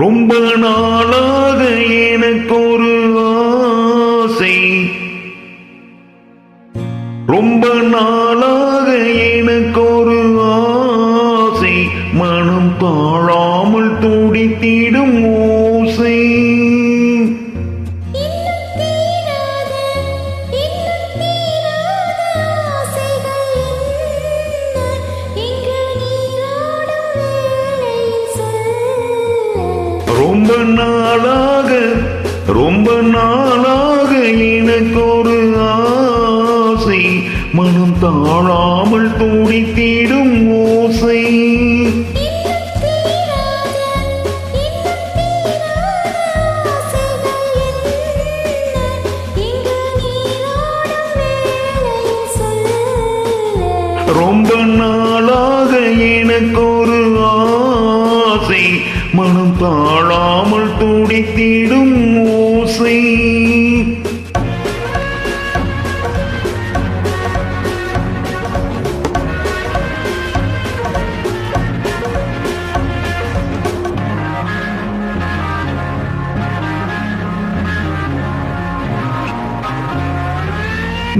ரொம்ப நாளாக எனக்கு ஒரு ஆசை, ரொம்ப நாளாக எனக்கு ஒரு ஆசை, மனம் தாழாமல் துடித்திடும் ஓசை. ரொம்ப நாளாக ரொம்ப நாளாக எனக்கு ஒரு ஆசை, மனம் தாழாமல் துடித்திடும் ஓசை. ரொம்ப நாளாக எனக்கு ஒரு ஆசை, மனம் தாழாமல் துடித்திடும் ஓசை.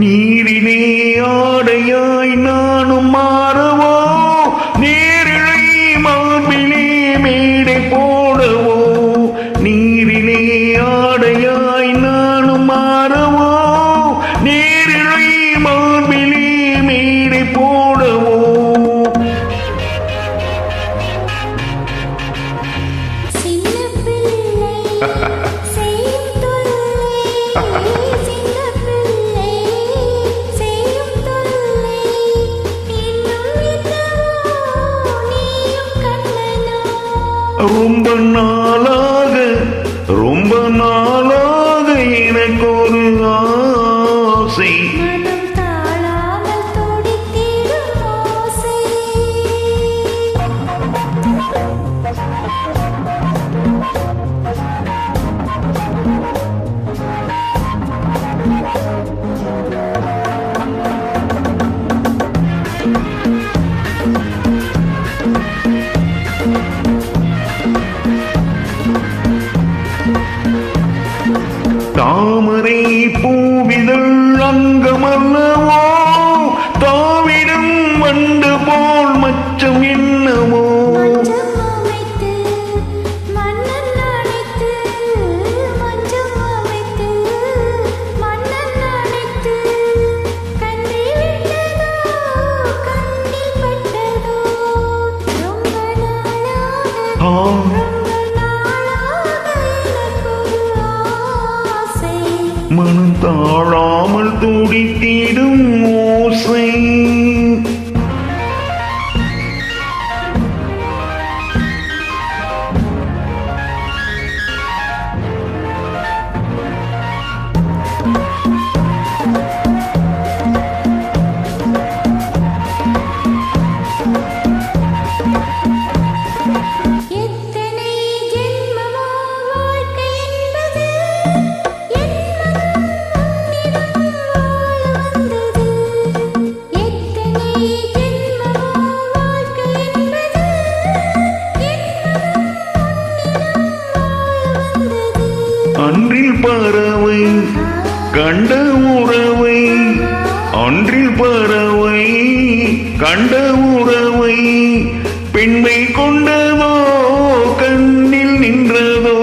நீரிலே ஆடையாய் நானும் மாறவோ, நேரிழை மார்பிலே மேடை போடவோ. நீரிலே ஆடையாய் நானும் மாறவோ, நேரிழை மார்பிலே மேடை போடவோ. ரொம்ப நாளாக ரொம்ப நாளாக எனக்கு ஒரு ஆசை, மனம் தாழாமல் துடித்திடும் ஓசை. தாமரை பூவிதழ் அங்கமல்லவோ, தாவிடும் வண்டு போல் மச்சம் என்னவோ. மனம் தாழாமல் துடித்திடும் ஓசை. அன்றில் பறவை கண்ட உறவை, அன்றில் பறவை கண்ட உறவை, பெண்மை கொண்டதோ கண்ணில் நின்றதோ.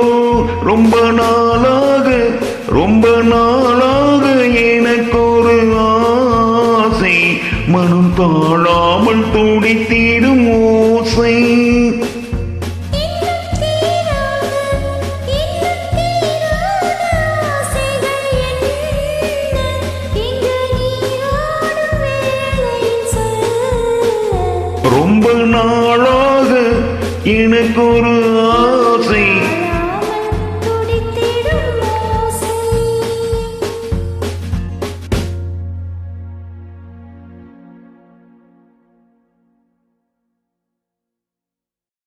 ரொம்ப நாளாக ரொம்ப நாளாக எனக்கு ஒரு ஆசை, மனம் தாழாமல் துடித்திடும் ஓசை. ரொம்ப நாளாக எனக்கு ஒரு